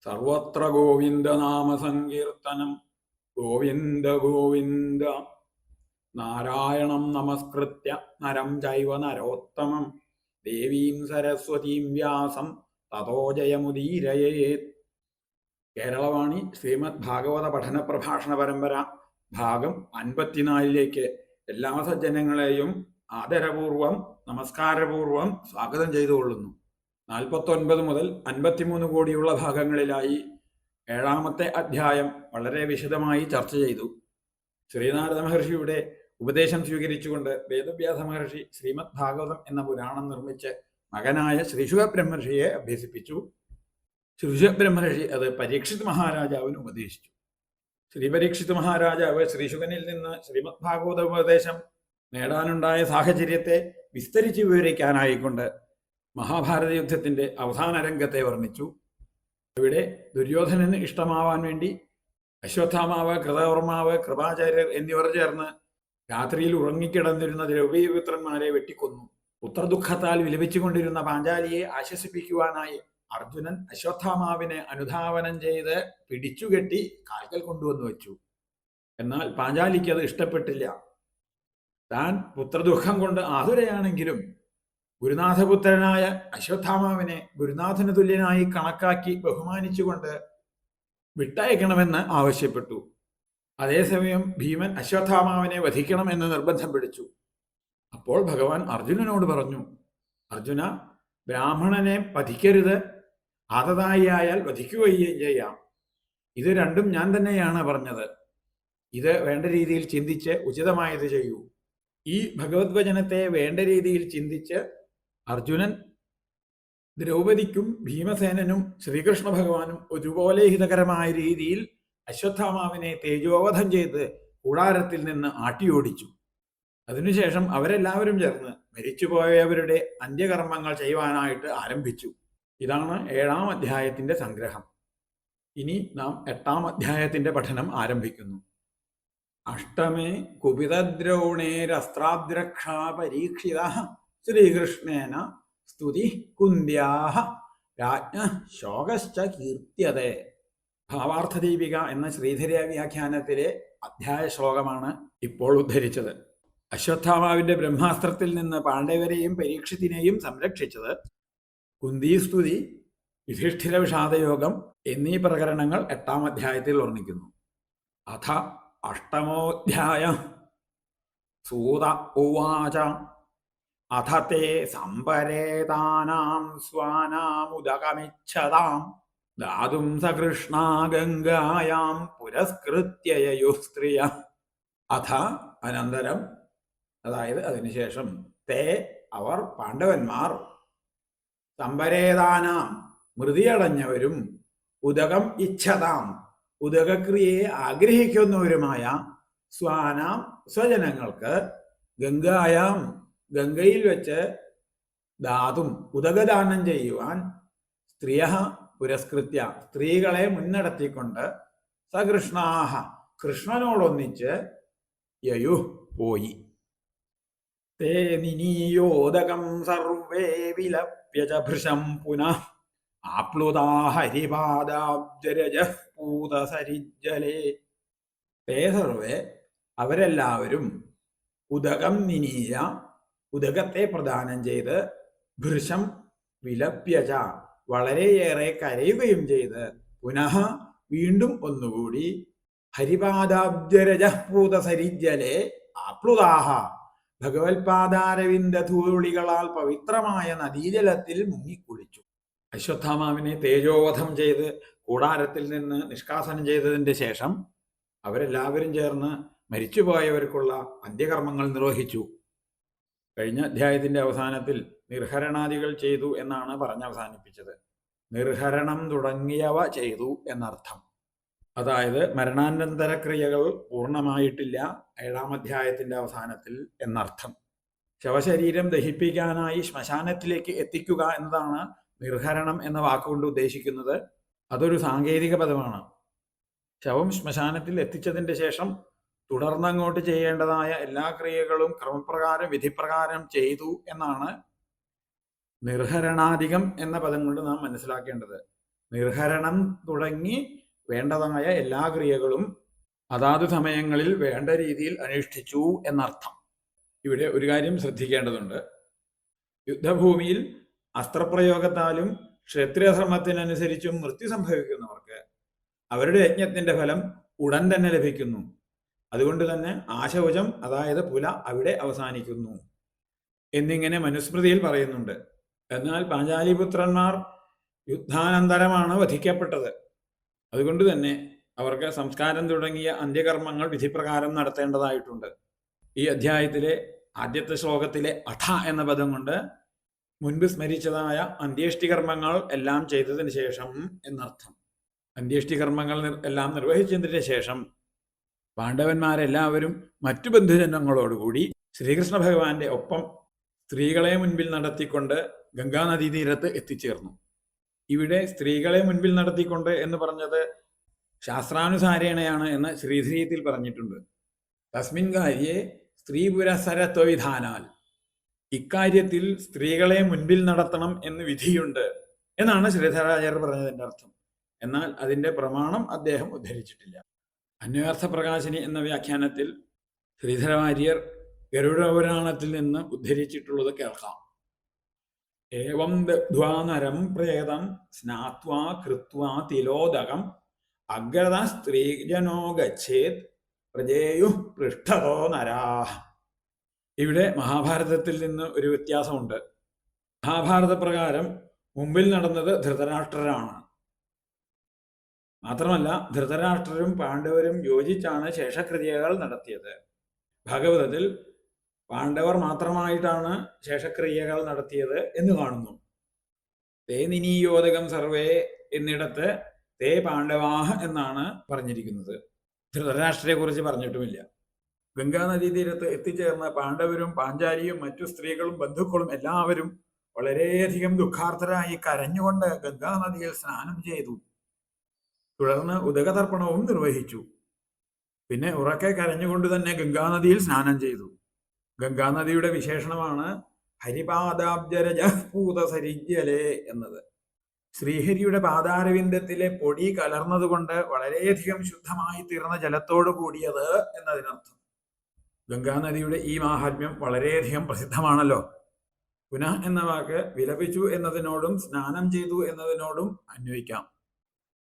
സർവത്ര ഗോവിന്ദനാമസങ്കീർത്തനം. ഗോവിന്ദ ഗോവിന്ദ. നാരായണം നമസ്കൃത്യ നരം ചൈവ നരോത്തമം ദേവീം സരസ്വതീം വ്യാസം തതോ ജയമുദീരയേത്. കേരളവാണി ശ്രീമദ് ഭാഗവത പഠന പ്രഭാഷണ പരമ്പര ഭാഗം 54ലേക്ക് എല്ലാ സജ്ജനങ്ങളെയും ആദരപൂർവം നമസ്കാരപൂർവം സ്വാഗതം ചെയ്തുകൊള്ളുന്നു. 49 മുതൽ 53 കോടിയുള്ള ഭാഗങ്ങളിലായി 7ാമത്തെ അധ്യായം വളരെ വിശദമായി ചർച്ച ചെയ്തു. ശ്രീനാരദ മഹർഷിയുടെ ഉപദേശം സ്വീകരിച്ചുകൊണ്ട് വേദവ്യാസ മഹർഷി ശ്രീമദ് ഭാഗവതം എന്ന പുരാണം നിർമ്മിച്ച് മകനായ ശ്രീശുക ബ്രഹ്മർഷിയെ അഭ്യസിപ്പിച്ചു. ശ്രീശുക ബ്രഹ്മർഷി അത് പരീക്ഷിത് മഹാരാജാവിന് ഉപദേശിച്ചു. ശ്രീ പരീക്ഷിത് മഹാരാജാവ് ശ്രീശുകനിൽ നിന്ന് ശ്രീമദ് ഭാഗവത ഉപദേശം നേടാനുണ്ടായ സാഹചര്യത്തെ വിസ്തരിച്ച് വിവരിക്കാനായിക്കൊണ്ട് മഹാഭാരത യുദ്ധത്തിന്റെ അവസാന രംഗത്തെ വർണ്ണിച്ചു. ഇവിടെ ദുര്യോധനന് ഇഷ്ടമാവാൻ വേണ്ടി അശ്വത്ഥാമാവ്, കൃതവർമാവ്, കൃപാചാര്യർ എന്നിവർ ചേർന്ന് രാത്രിയിൽ ഉറങ്ങിക്കിടന്നിരുന്ന ദ്രൗപദീപുത്രന്മാരെ വെട്ടിക്കൊന്നു. പുത്രദുഃഖത്താൽ വിലപിച്ചുകൊണ്ടിരുന്ന പാഞ്ചാലിയെ ആശ്വസിപ്പിക്കുവാനായി അർജുനൻ അശ്വത്ഥാമാവിനെ അനുധാവനം ചെയ്ത് പിടിച്ചുകെട്ടി കാൽക്കൽ കൊണ്ടുവന്നു വെച്ചു. എന്നാൽ പാഞ്ചാലിക്ക് അത് ഇഷ്ടപ്പെട്ടില്ല. താൻ പുത്രദുഃഖം കൊണ്ട് ആതുരയാണെങ്കിലും ഗുരുനാഥപുത്രനായ അശ്വത്ഥാമാവിനെ ഗുരുനാഥന് തുല്യനായി കണക്കാക്കി ബഹുമാനിച്ചുകൊണ്ട് വിട്ടയക്കണമെന്ന് ആവശ്യപ്പെട്ടു. അതേസമയം ഭീമൻ അശ്വത്ഥാമാവിനെ വധിക്കണമെന്ന് നിർബന്ധം പിടിച്ചു. അപ്പോൾ ഭഗവാൻ അർജുനനോട് പറഞ്ഞു, അർജുന, ബ്രാഹ്മണനെ വധിക്കരുത്, ആതതായിയായാൽ വധിക്കുകയും ചെയ്യാം. ഇത് രണ്ടും ഞാൻ തന്നെയാണ് പറഞ്ഞത്. ഇത് വേണ്ട രീതിയിൽ ചിന്തിച്ച് ഉചിതമായത് ചെയ്യൂ. ഈ ഭഗവത് വചനത്തെ വേണ്ട രീതിയിൽ ചിന്തിച്ച് അർജുനൻ ദ്രൗപദിക്കും ഭീമസേനനും ശ്രീകൃഷ്ണ ഭഗവാനും ഒരുപോലെ ഹിതകരമായ രീതിയിൽ അശ്വത്ഥാമാവിനെ തേജോവധം ചെയ്ത് കൂടാരത്തിൽ നിന്ന് ആട്ടിയോടിച്ചു. അതിനുശേഷം അവരെല്ലാവരും ചേർന്ന് മരിച്ചുപോയവരുടെ അന്ത്യകർമ്മങ്ങൾ ചെയ്യുവാനായിട്ട് ആരംഭിച്ചു. ഇതാണ് 7ാം അധ്യായത്തിന്റെ സംഗ്രഹം. ഇനി നാം 8ാം അധ്യായത്തിന്റെ പഠനം ആരംഭിക്കുന്നു. അഷ്ടമേ കുപിതദ്രൗണേരസ്ത്രാദ്രക്ഷാ പരീക്ഷിത ശ്രീകൃഷ്ണേന സ്തുതി കുന്ത്യാഹ രാജ്ഞ ശോകശ്ച കീർത്യതേ. ഭാവാർത്ഥദീപിക എന്ന ശ്രീധര വ്യാഖ്യാനത്തിലെ അധ്യായ ശ്ലോകമാണ് ഇപ്പോൾ ഉദ്ധരിച്ചത്. അശ്വത്ഥാമാവിന്റെ ബ്രഹ്മാസ്ത്രത്തിൽ നിന്ന് പാണ്ഡവരെയും പരീക്ഷത്തിനെയും സംരക്ഷിച്ചത്, കുന്തിസ്തുതി, യുധിഷ്ഠിര വിഷാദയോഗം എന്നീ പ്രകരണങ്ങൾ 8ാം അധ്യായത്തിൽ വർണ്ണിക്കുന്നു. അഥ അഷ്ടമോധ്യായ. സൂത ഉവാച അഥ തേ സംപരേതാനാം സ്വാനാമുദകമിച്ഛതാം ദാതും സകൃഷ്ണാ ഗംഗായാം പുരസ്കൃത്യ യയുഃ സ്ത്രിയ. അഥ അനന്തരം, അതായത് അതിനുശേഷം, തേ അവർ പാണ്ഡവന്മാർ, സംപരേതാനാം മൃതിയടഞ്ഞവരും, ഉദകം ഇച്ഛതാം ഉദകക്രിയയെ ആഗ്രഹിക്കുന്നവരുമായ, സ്വാനാം സ്വജനങ്ങൾക്ക്, ഗംഗായാം ഗംഗയിൽ വെച്ച്, ദാതും ഉദകദാനം ചെയ്യുവാൻ, സ്ത്രീയ പുരസ്കൃത്യ സ്ത്രീകളെ മുൻനിർത്തിക്കൊണ്ട്, സകൃഷ്ണാഹ കൃഷ്ണനോടൊന്നിച്ച്, യയു പോയി. തേ നിനീയോദകം സർവേ വിലപ്യ ച ഭൃശം പുനഃ ആപ്ലുതാ ഹരിപാദാബ്ജരജഃ പൂതസരിജ്ജലേ. തേ സർവേ അവരെല്ലാവരും, ഉദകം നിനീയ ഉദകത്തെ പ്രദാനം ചെയ്ത്, ഭൃശം വിലപ്യച വളരെയേറെ കരയുകയും ചെയ്ത്, പുനഃ വീണ്ടും ഒന്നുകൂടി, ഹരിപാദാബ്ജരജഃ പൂതസരിജ്ജലേ ആപ്ലുതാഹ ഭഗവത്പാദാരവിന്ദ ധൂളികളാൽ പവിത്രമായ നദീജലത്തിൽ മുങ്ങിക്കുളിച്ചു. അശ്വത്ഥാമാവിനെ തേജോവധം ചെയ്ത് കൂടാരത്തിൽ നിന്ന് നിഷ്കാസനം ചെയ്തതിന്റെ ശേഷം അവരെല്ലാവരും ചേർന്ന് മരിച്ചുപോയവർക്കുള്ള അന്ത്യകർമ്മങ്ങൾ നിർവഹിച്ചു. കഴിഞ്ഞ അധ്യായത്തിന്റെ അവസാനത്തിൽ നിർഹരണാദികൾ ചെയ്തു എന്നാണ് പറഞ്ഞവസാനിപ്പിച്ചത്. നിർഹരണം തുടങ്ങിയവ ചെയ്തു എന്നർത്ഥം. അതായത് മരണാനന്തര ക്രിയകൾ പൂർണ്ണമായിട്ടില്ല 7ാം അധ്യായത്തിന്റെ അവസാനത്തിൽ എന്നർത്ഥം. ശവശരീരം ദഹിപ്പിക്കാനായി ശ്മശാനത്തിലേക്ക് എത്തിക്കുക എന്നതാണ് നിർഹരണം എന്ന വാക്കുകൊണ്ട് ഉദ്ദേശിക്കുന്നത്. അതൊരു സാങ്കേതിക പദമാണ്. ശവം ശ്മശാനത്തിൽ എത്തിച്ചതിന്റെ ശേഷം തുടർന്നങ്ങോട്ട് ചെയ്യേണ്ടതായ എല്ലാ ക്രിയകളും ക്രമപ്രകാരം വിധിപ്രകാരം ചെയ്തു എന്നാണ് നിർഹരണാധികം എന്ന പദം കൊണ്ട് നാം മനസ്സിലാക്കേണ്ടത്. നിർഹരണം തുടങ്ങി വേണ്ടതായ എല്ലാ ക്രിയകളും അതാത് സമയങ്ങളിൽ വേണ്ട രീതിയിൽ അനുഷ്ഠിച്ചു എന്നർത്ഥം. ഇവിടെ ഒരു കാര്യം ശ്രദ്ധിക്കേണ്ടതുണ്ട്. യുദ്ധഭൂമിയിൽ അസ്ത്രപ്രയോഗത്താലും ക്ഷത്രിയധർമ്മത്തിനനുസരിച്ചും മൃത്യു സംഭവിക്കുന്നവർക്ക് അവരുടെ യജ്ഞത്തിന്റെ ഫലം ഉടൻ തന്നെ ലഭിക്കുന്നു. അതുകൊണ്ട് തന്നെ ആശൗചം, അതായത് പുല, അവിടെ അവസാനിക്കുന്നു എന്നിങ്ങനെ മനുസ്മൃതിയിൽ പറയുന്നുണ്ട്. എന്നാൽ പാഞ്ചാലിപുത്രന്മാർ യുദ്ധാനന്തരമാണ് വധിക്കപ്പെട്ടത്. അതുകൊണ്ട് തന്നെ അവർക്ക് സംസ്കാരം തുടങ്ങിയ അന്ത്യകർമ്മങ്ങൾ വിധിപ്രകാരം നടത്തേണ്ടതായിട്ടുണ്ട്. ഈ അധ്യായത്തിലെ ആദ്യത്തെ ശ്ലോകത്തിലെ അഠ എന്ന പദം കൊണ്ട് മുൻപ് സ്മരിച്ചതായ അന്ത്യേഷ്ടികർമ്മങ്ങൾ എല്ലാം ചെയ്തതിന് ശേഷം എന്നർത്ഥം. അന്ത്യേഷ്ടികർമ്മങ്ങൾ എല്ലാം നിർവഹിച്ചതിന് ശേഷം പാണ്ഡവന്മാരെല്ലാവരും മറ്റു ബന്ധുജനങ്ങളോടുകൂടി ശ്രീകൃഷ്ണ ഭഗവാന്റെ ഒപ്പം സ്ത്രീകളെ മുൻപിൽ നടത്തിക്കൊണ്ട് ഗംഗാനദീതീരത്ത് എത്തിച്ചേർന്നു. ഇവിടെ സ്ത്രീകളെ മുൻപിൽ നടത്തിക്കൊണ്ട് എന്ന് പറഞ്ഞത് ശാസ്ത്രാനുസാരേണയാണ് എന്ന് ശ്രീധരീയത്തിൽ പറഞ്ഞിട്ടുണ്ട്. തസ്മിൻ കാര്യേ സ്ത്രീ പുരസരത്വവിധാനാൽ, ഇക്കാര്യത്തിൽ സ്ത്രീകളെ മുൻപിൽ നടത്തണം എന്ന് വിധിയുണ്ട് എന്നാണ് ശ്രീധരാചാര്യർ പറഞ്ഞതിൻ്റെ അർത്ഥം. എന്നാൽ അതിൻ്റെ പ്രമാണം അദ്ദേഹം ഉദ്ധരിച്ചിട്ടില്ല. അന്വയാർത്ഥ പ്രകാശിനി എന്ന വ്യാഖ്യാനത്തിൽ ശ്രീധരവാര്യർ ഗരുഡപുരാണത്തിൽ നിന്ന് ഉദ്ധരിച്ചിട്ടുള്ളത് കേൾക്കാം. ഏവം ദഗ്ധ്വാ നരം പ്രേതം സ്നാത്വാ കൃത്വാ തിലോദകം അഗ്രത സ്ത്രീജനോ ഗച്ഛേത് പ്രജേയു പൃഷ്ഠതോ നരാഹ. ഇവിടെ മഹാഭാരതത്തിൽ നിന്ന് ഒരു വ്യത്യാസമുണ്ട്. മഹാഭാരത പ്രകാരം മുമ്പിൽ നടന്നത് ധൃതരാഷ്ട്രരാണ്. മാത്രമല്ല ധൃതരാഷ്ട്രരും പാണ്ഡവരും യോജിച്ചാണ് ശേഷക്രിയകൾ നടത്തിയത്. ഭാഗവതത്തിൽ പാണ്ഡവർ മാത്രമായിട്ടാണ് ശേഷക്രിയകൾ നടത്തിയത് എന്ന് കാണുന്നു. തേ നിനീയോദകം സർവേ എന്നിടത്ത് തേ പാണ്ഡവാഹ എന്നാണ് പറഞ്ഞിരിക്കുന്നത്. ധൃതരാഷ്ട്രയെ കുറിച്ച് പറഞ്ഞിട്ടുമില്ല. ഗംഗാനദീതീരത്ത് എത്തിച്ചേർന്ന പാണ്ഡവരും പാഞ്ചാലിയും മറ്റു സ്ത്രീകളും ബന്ധുക്കളും എല്ലാവരും വളരെയധികം ദുഃഖാർത്ഥരായി കരഞ്ഞുകൊണ്ട് ഗംഗാനദിയിൽ സ്നാനം ചെയ്തു. തുടർന്ന് ഉദകതർപ്പണവും നിർവഹിച്ചു. പിന്നെ ഉറക്കെ കരഞ്ഞുകൊണ്ട് തന്നെ ഗംഗാനദിയിൽ സ്നാനം ചെയ്തു. ഗംഗാനദിയുടെ വിശേഷണമാണ് ഹരിപാദാബ്ജരജപൂതസരിജ്യലേ എന്നത്. ശ്രീഹരിയുടെ പാദാരവിന്ദത്തിലെ പൊടി കലർന്നതുകൊണ്ട് വളരെയധികം ശുദ്ധമായി തീർന്ന ജലത്തോട് കൂടിയത് എന്നതിനർത്ഥം. ഗംഗാനദിയുടെ ഈ മാഹാത്മ്യം വളരെയധികം പ്രസിദ്ധമാണല്ലോ. പുനഃ എന്ന വാക്ക് വിലപിച്ചു എന്നതിനോടും സ്നാനം ചെയ്തു എന്നതിനോടും അന്വയിക്കാം.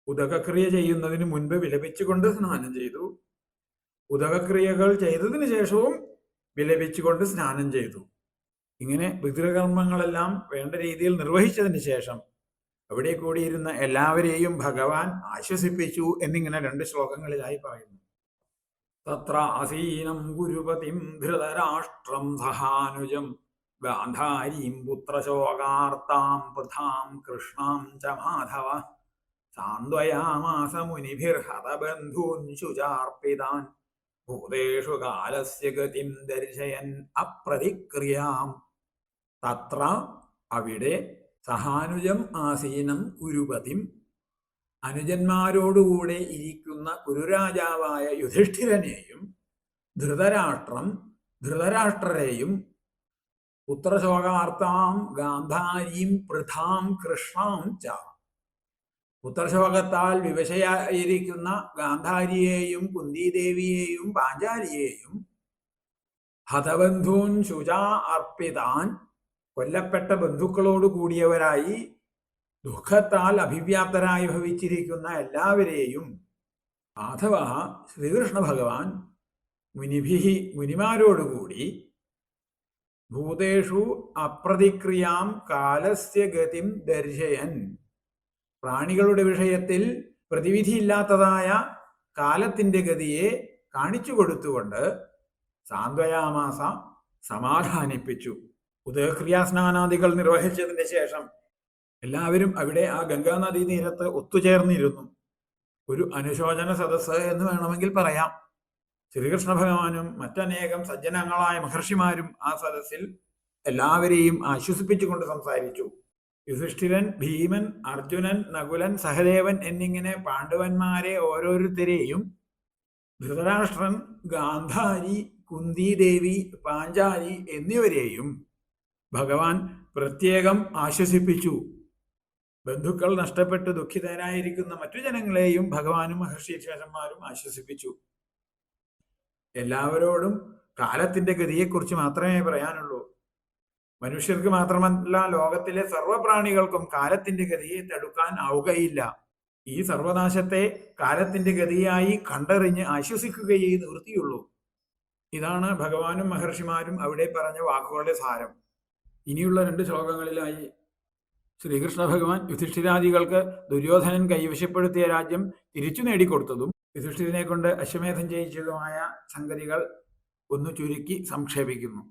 ഉദകക്രിയ ചെയ്യുന്നതിന് മുൻപ് വിലപിച്ചുകൊണ്ട് സ്നാനം ചെയ്തു, ഉദകക്രിയകൾ ചെയ്തതിനു ശേഷവും വിലപിച്ചുകൊണ്ട് സ്നാനം ചെയ്തു. ഇങ്ങനെ പിതൃകർമ്മങ്ങളെല്ലാം വേണ്ട രീതിയിൽ നിർവഹിച്ചതിന് ശേഷം അവിടെ കൂടിയിരുന്ന എല്ലാവരെയും ഭഗവാൻ ആശ്വസിപ്പിച്ചു എന്നിങ്ങനെ 2 ശ്ലോകങ്ങളിലായി പറയുന്നു. തത്ര ആസീനം ഗുരുപതിം ധൃതരാഷ്ട്രം സഹാനുജം ഗാന്ധാരീം പുത്രശോകാർത്താം പൃഥാം കൃഷ്ണാം ച മാധവ സാന്ത്വയാമാസ മുനിഭിർഹതബന്ധൂൻ ശുചാർപ്പിതാൻ ഭൂതേഷു കാലസ്യ ഗതിം ദർശയൻ അപ്രതിക്രിയാം. തത്ര അവിടെ സഹാനുജം ആസീനം കുരുപതിം, അനുജന്മാരോടുകൂടെ ഇരിക്കുന്ന കുരുരാജാവായ യുധിഷ്ഠിരനെയും ധൃതരാഷ്ട്രം ധൃതരാഷ്ട്രരെയും പുത്രശോകാർത്താം ഗാന്ധാരീം പൃഥാം കൃഷ്ണാം ച, പുത്രശോകത്താൽ വിവശയായിരിക്കുന്ന ഗാന്ധാരിയെയും കുന്തിദേവിയെയും പാഞ്ചാലിയെയും ഹതബന്ധൂൻ ശുചാ അർപ്പിതാൻ, കൊല്ലപ്പെട്ട ബന്ധുക്കളോട് കൂടിയവരായി ദുഃഖത്താൽ അഭിവ്യാപ്തരായി ഭവിച്ചിരിക്കുന്ന എല്ലാവരെയും മാധവ ശ്രീകൃഷ്ണ ഭഗവാൻ മുനിമാരോടുകൂടി ഭൂതേഷു അപ്രതിക്രിയാം കാലസ്യ ഗതിം ദർശയൻ, പ്രാണികളുടെ വിഷയത്തിൽ പ്രതിവിധിയില്ലാത്തതായ കാലത്തിന്റെ ഗതിയെ കാണിച്ചു കൊടുത്തുകൊണ്ട് സാന്ത്വയാമാസ സമാധാനിപ്പിച്ചു. ഉദയക്രിയാസ്നാനാദികൾ നിർവഹിച്ചതിന് ശേഷം എല്ലാവരും അവിടെ ആ ഗംഗാനദീ തീരത്ത് ഒത്തുചേർന്നിരുന്നു. ഒരു അനുശോചന സദസ്സ് എന്ന് വേണമെങ്കിൽ പറയാം. ശ്രീകൃഷ്ണ ഭഗവാനും മറ്റനേകം സജ്ജനങ്ങളായ മഹർഷിമാരും ആ സദസ്സിൽ എല്ലാവരെയും ആശ്വസിപ്പിച്ചുകൊണ്ട് സംസാരിച്ചു. യുധിഷ്ഠിരൻ, ഭീമൻ, അർജുനൻ, നകുലൻ, സഹദേവൻ എന്നിങ്ങനെ പാണ്ഡവന്മാരെ ഓരോരുത്തരെയും, ധൃതരാഷ്ട്രൻ, ഗാന്ധാരി, കുന്തിദേവി, പാഞ്ചാലി എന്നിവരെയും ഭഗവാൻ പ്രത്യേകം ആശ്വസിപ്പിച്ചു. ബന്ധുക്കൾ നഷ്ടപ്പെട്ട് ദുഃഖിതരായിരിക്കുന്ന മറ്റു ജനങ്ങളെയും ഭഗവാനും മഹർഷി ശേഷന്മാരും ആശ്വസിപ്പിച്ചു. എല്ലാവരോടും കാലത്തിന്റെ ഗതിയെക്കുറിച്ച് മാത്രമേ പറയാനുള്ളൂ. മനുഷ്യർക്ക് മാത്രമല്ല, ലോകത്തിലെ സർവ്വപ്രാണികൾക്കും കാലത്തിന്റെ ഗതിയെ തടുക്കാൻ ആവുകയില്ല. ഈ സർവനാശത്തെ കാലത്തിന്റെ ഗതിയായി കണ്ടറിഞ്ഞ് ആശ്വസിക്കുകയേ നിവൃത്തിയുള്ളൂ. ഇതാണ് ഭഗവാനും മഹർഷിമാരും അവിടെ പറഞ്ഞ വാക്കുകളുടെ സാരം. ഇനിയുള്ള 2 ശ്ലോകങ്ങളിലായി ശ്രീകൃഷ്ണ ഭഗവാൻ യുധിഷ്ഠിരാദികൾക്ക് ദുര്യോധനൻ കൈവശപ്പെടുത്തിയ രാജ്യം തിരിച്ചു നേടിക്കൊടുത്തതും യുധിഷ്ഠിരനെ കൊണ്ട് അശ്വമേധം ചെയ്യിച്ചതുമായ സംഗതികൾ ഒന്ന് ചുരുക്കി സംക്ഷേപിക്കുന്നു.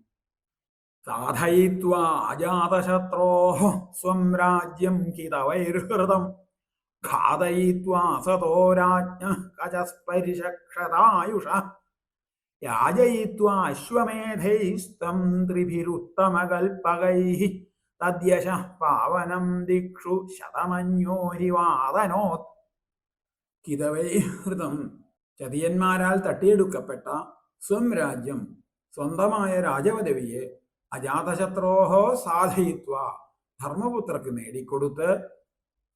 സാധയിത്വാ അജാതശത്രോഃ സ്വം രാജ്യം കിതവൈർഹൃതം ഘാതയിത്വാ സതോ രാജ്ഞഃ കചസ്പരിഷക്ഷതായുഷഃ യാജയിത്വാ അശ്വമേധൈസ്തം ത്രിഭിരുത്തമകൽപകൈഃ തദ്യശഃ പാവനം ദിക്ഷു ശതമന്യോരിവാദനോത്. കിതവൈഹൃതം, ചതിയന്മാരാൽ തട്ടിയെടുക്കപ്പെട്ട സ്വം രാജ്യം, സ്വന്തമായ രാജപദവിയെ അജാതശത്രോഹോ സാധയിത്വ, ധർമ്മപുത്രക്ക് നേടിക്കൊടുത്ത്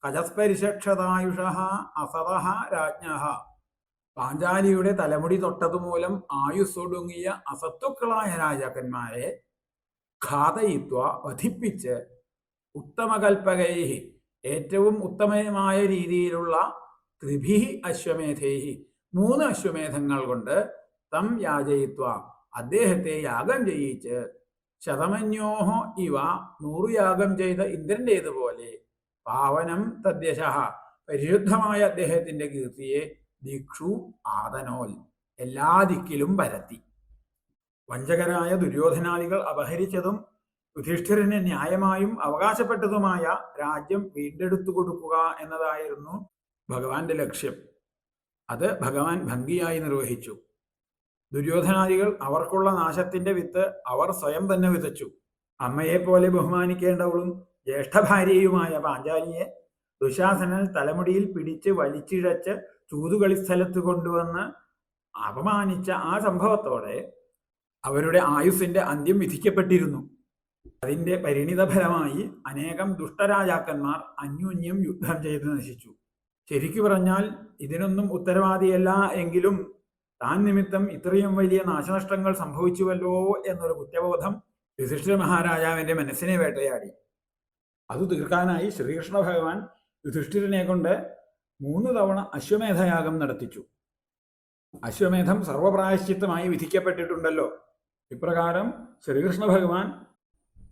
കജസ്പരിഷക്ഷതായുഷ അസതഃ രാജ്ഞഃ, പാഞ്ചാലിയുടെ തലമുടി തൊട്ടതുമൂലം ആയുസ്സൊടുങ്ങിയ അസത്തുക്കളായ രാജാക്കന്മാരെ ഘാതയിത്വ, വധിപ്പിച്ച് ഉത്തമകൽപകൈ, ഏറ്റവും ഉത്തമമായ രീതിയിലുള്ള ത്രിഭി അശ്വമേധൈ, 3 അശ്വമേധങ്ങൾ കൊണ്ട് തം യാജയിത്വ, അദ്ദേഹത്തെ യാഗം ചെയ്യിച്ച് ശതമന്യോഹ ഇവ 100 യാഗം ചെയ്ത ഇന്ദ്രന്റേതുപോലെ പാവനം തദ്യശഃ, പരിശുദ്ധമായ അദ്ദേഹത്തിന്റെ കീർത്തിയെ ദിക്ഷു ആദനോൽ, എല്ലാ ദിക്കിലും പരത്തി. വഞ്ചകരായ ദുര്യോധനാദികൾ അപഹരിച്ചതും യുധിഷ്ഠിരന് ന്യായമായും അവകാശപ്പെട്ടതുമായ രാജ്യം വീണ്ടെടുത്തു കൊടുക്കുക എന്നതായിരുന്നു ഭഗവാന്റെ ലക്ഷ്യം. അത് ഭഗവാൻ ഭംഗിയായി നിർവഹിച്ചു. ദുര്യോധനാദികൾ അവർക്കുള്ള നാശത്തിന്റെ വിത്ത് അവർ സ്വയം തന്നെ വിതച്ചു. അമ്മയെപ്പോലെ ബഹുമാനിക്കേണ്ടവളും ജ്യേഷ്ഠഭാര്യയുമായ പാഞ്ചാലിയെ ദുശാസനൻ തലമുടിയിൽ പിടിച്ച് വലിച്ചിഴച്ച് ചൂതുകളി സ്ഥലത്ത് കൊണ്ടുവന്ന് അപമാനിച്ച ആ സംഭവത്തോടെ അവരുടെ ആയുസ്സിന്റെ അന്ത്യം വിധിക്കപ്പെട്ടിരുന്നു. അതിന്റെ പരിണിതഫലമായി അനേകം ദുഷ്ടരാജാക്കന്മാർ അന്യോന്യം യുദ്ധം ചെയ്ത് നശിച്ചു. ശരിക്കു പറഞ്ഞാൽ ഇതിനൊന്നും ഉത്തരവാദിയല്ല എങ്കിലും താൻ നിമിത്തം ഇത്രയും വലിയ നാശനഷ്ടങ്ങൾ സംഭവിച്ചുവല്ലോ എന്നൊരു കുറ്റബോധം യുധിഷ്ഠിര മഹാരാജാവിന്റെ മനസ്സിനെ വേട്ടയാടി. അത് തീർക്കാനായി ശ്രീകൃഷ്ണ ഭഗവാൻ യുധിഷ്ഠിരനെ കൊണ്ട് 3 തവണ അശ്വമേധയാഗം നടത്തിച്ചു. അശ്വമേധം സർവപ്രായശ്ചിത്തമായി വിധിക്കപ്പെട്ടിട്ടുണ്ടല്ലോ. ഇപ്രകാരം ശ്രീകൃഷ്ണ ഭഗവാൻ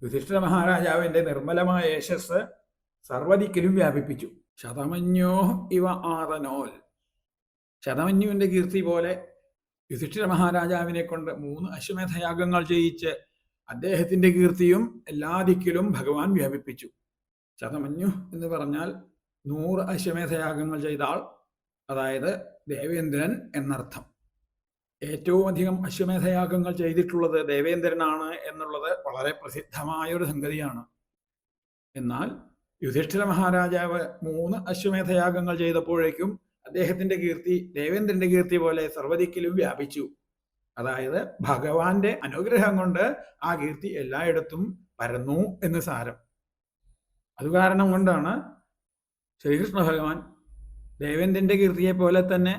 യുധിഷ്ഠിര മഹാരാജാവിന്റെ നിർമ്മലമായ യശസ് സർവദിക്കിലും വ്യാപിപ്പിച്ചു. ശതമന്യോ ഇവ ആദനോൽ, ശതമന്യുവിന്റെ കീർത്തി പോലെ യുധിഷ്ഠിര മഹാരാജാവിനെ കൊണ്ട് 3 അശ്വമേധയാഗങ്ങൾ ചെയ്യിച്ച് അദ്ദേഹത്തിന്റെ കീർത്തിയും എല്ലാ ദിക്കിലും ഭഗവാൻ വ്യാപിപ്പിച്ചു. ശതമന്യു എന്ന് പറഞ്ഞാൽ 100 അശ്വമേധയാഗങ്ങൾ ചെയ്ത ആൾ, അതായത് ദേവേന്ദ്രൻ എന്നർത്ഥം. ഏറ്റവും അധികം അശ്വമേധയാഗങ്ങൾ ചെയ്തിട്ടുള്ളത് ദേവേന്ദ്രനാണ് എന്നുള്ളത് വളരെ പ്രസിദ്ധമായ ഒരു സംഗതിയാണ്. എന്നാൽ യുധിഷ്ഠിര മഹാരാജാവ് 3 അശ്വമേധയാഗങ്ങൾ ചെയ്തപ്പോഴേക്കും അദ്ദേഹത്തിന്റെ കീർത്തി ദേവേന്ദ്രന്റെ കീർത്തി പോലെ സർവ്വദിക്കിലും വ്യാപിച്ചു. അതായത് ഭഗവാന്റെ അനുഗ്രഹം കൊണ്ട് ആ കീർത്തി എല്ലായിടത്തും പരന്നു എന്ന് സാരം. അതുകാരണം കൊണ്ടാണ് ശ്രീകൃഷ്ണ ഭഗവാൻ ദേവേന്ദ്രന്റെ കീർത്തിയെ പോലെ തന്നെ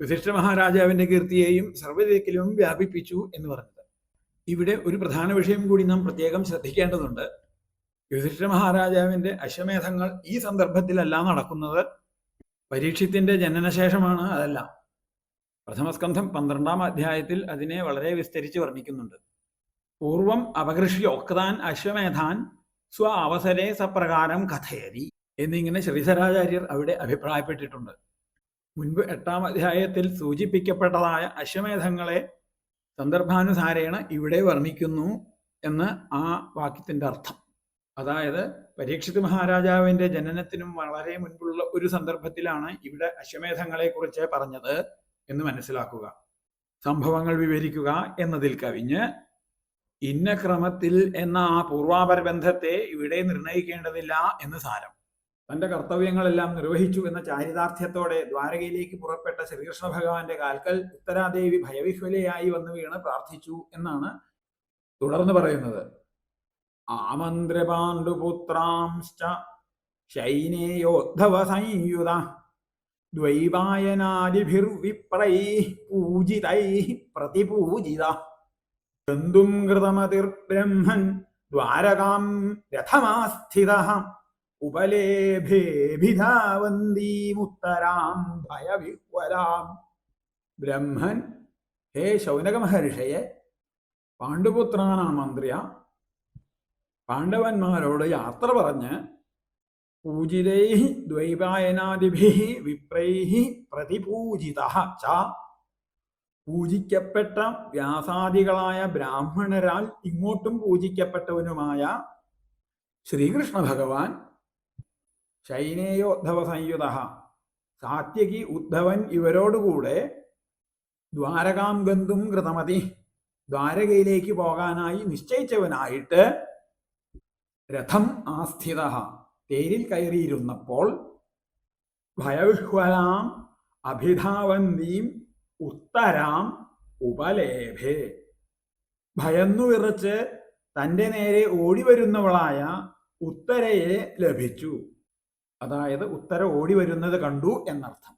യുധിഷ്ഠിര മഹാരാജാവിന്റെ കീർത്തിയെയും സർവ്വദിക്കിലും വ്യാപിപ്പിച്ചു എന്ന് പറഞ്ഞത്. ഇവിടെ ഒരു പ്രധാന വിഷയം കൂടി നാം പ്രത്യേകം ശ്രദ്ധിക്കേണ്ടതുണ്ട്. യുധിഷ്ഠിര മഹാരാജാവിന്റെ അശ്വമേധങ്ങൾ ഈ സന്ദർഭത്തിലല്ല നടക്കുന്നത്, പരീക്ഷത്തിന്റെ ജനനശേഷമാണ്. അതല്ല, പ്രഥമസ്കന്ധം 12-ാം അധ്യായത്തിൽ അതിനെ വളരെ വിസ്തരിച്ച് വർണ്ണിക്കുന്നുണ്ട്. പൂർവം അപകൃഷ്യോക്താൻ അശ്വമേധാൻ സ്വ അവസരേ സപ്രകാരം കഥയതി എന്നിങ്ങനെ ശ്രീധരാചാര്യർ അവിടെ അഭിപ്രായപ്പെട്ടിട്ടുണ്ട്. മുൻപ് 8-ാം അധ്യായത്തിൽ സൂചിപ്പിക്കപ്പെട്ടതായ അശ്വമേധങ്ങളെ സന്ദർഭാനുസാരേണ ഇവിടെ വർണ്ണിക്കുന്നു എന്ന് ആ വാക്യത്തിന്റെ അർത്ഥം. അതായത് പരീക്ഷിത് മഹാരാജാവിന്റെ ജനനത്തിനും വളരെ മുൻപുള്ള ഒരു സന്ദർഭത്തിലാണ് ഇവിടെ അശ്വമേധങ്ങളെ കുറിച്ച് പറഞ്ഞത് എന്ന് മനസ്സിലാക്കുക. സംഭവങ്ങൾ വിവരിക്കുക എന്നതിൽ കവിഞ്ഞ് ഇന്ന ക്രമത്തിൽ എന്ന ആ പൂർവാപര ബന്ധത്തെ ഇവിടെ നിർണയിക്കേണ്ടതില്ല എന്ന് സാരം. തന്റെ കർത്തവ്യങ്ങളെല്ലാം നിർവഹിച്ചു എന്ന ചാരിതാർത്ഥ്യത്തോടെ ദ്വാരകയിലേക്ക് പുറപ്പെട്ട ശ്രീകൃഷ്ണ ഭഗവാന്റെ കാൽക്കൽ ഉത്തരാദേവി ഭയവിഹ്വലയായി വന്നു വീണ് പ്രാർത്ഥിച്ചു എന്നാണ് തുടർന്ന് പറയുന്നത്. ആമന്ത്രപാണ്ഡുപുത്രാംശ്ച ശൈനേയോദ്ധവ സംയുത ദ്വൈപായനാദിഭിർവിപ്രൈ പൂജിതൈ പ്രതിപൂജിത ബന്ധും കൃതമതിർബ്രഹ്മൻ ദ്വാരകാം രഥമാസ്ഥിതഃ ഉപലേഭേഭിധാവന്തീമുത്തരാം ഭയവിഹ്വലാം. ബ്രഹ്മൻ ഹേ ശൗനക മഹർഷയെ പാണ്ഡുപുത്രനാണ് മന്ത്രിയ പാണ്ഡവന്മാരോട് യാത്ര പറഞ്ഞ് പൂജിതൈ ദ്വൈപായനാദിഭി വിപ്രൈ പ്രതിപൂജിത ച പൂജിക്കപ്പെട്ട വ്യാസാദികളായ ബ്രാഹ്മണരാൽ ഇങ്ങോട്ടും പൂജിക്കപ്പെട്ടവനുമായ ശ്രീകൃഷ്ണ ഭഗവാൻ ശൈനേയോദ്ധവ സംയുത സാത്യകി ഉദ്ധവൻ ഇവരോടുകൂടെ ദ്വാരകാം ഗന്ധും കൃതമതി ദ്വാരകയിലേക്ക് പോകാനായി നിശ്ചയിച്ചവനായിട്ട് രഥം ആസ്ഥിത തേരിൽ കയറിയിരുന്നപ്പോൾ ഭയവിഹ്വലാം അഭിധാവന്തീം ഉത്തരാം ഉപലേഭേ ഭയന്നു വിറച്ച് തൻ്റെ നേരെ ഓടിവരുന്നവളായ ഉത്തരയെ ലഭിച്ചു. അതായത് ഉത്തര ഓടി വരുന്നത് കണ്ടു എന്നർത്ഥം.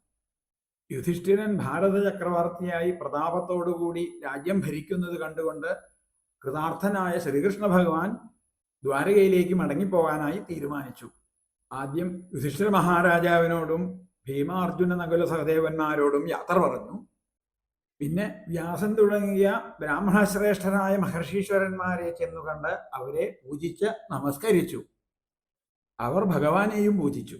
യുധിഷ്ഠിരൻ ഭാരത ചക്രവർത്തിയായി പ്രതാപത്തോടുകൂടി രാജ്യം ഭരിക്കുന്നത് കണ്ടുകൊണ്ട് കൃതാർത്ഥനായ ശ്രീകൃഷ്ണ ഭഗവാൻ ദ്വാരകയിലേക്ക് മടങ്ങിപ്പോകാനായി തീരുമാനിച്ചു. ആദ്യം യുധിഷ്ഠിര മഹാരാജാവിനോടും ഭീമാർജുന നകുല സഹദേവന്മാരോടും യാത്ര പറഞ്ഞു. പിന്നെ വ്യാസൻ തുടങ്ങിയ ബ്രാഹ്മണശ്രേഷ്ഠരായ മഹർഷീശ്വരന്മാരെ ചെന്നുകണ്ട് അവരെ പൂജിച്ച് നമസ്കരിച്ചു. അവർ ഭഗവാനെയും പൂജിച്ചു.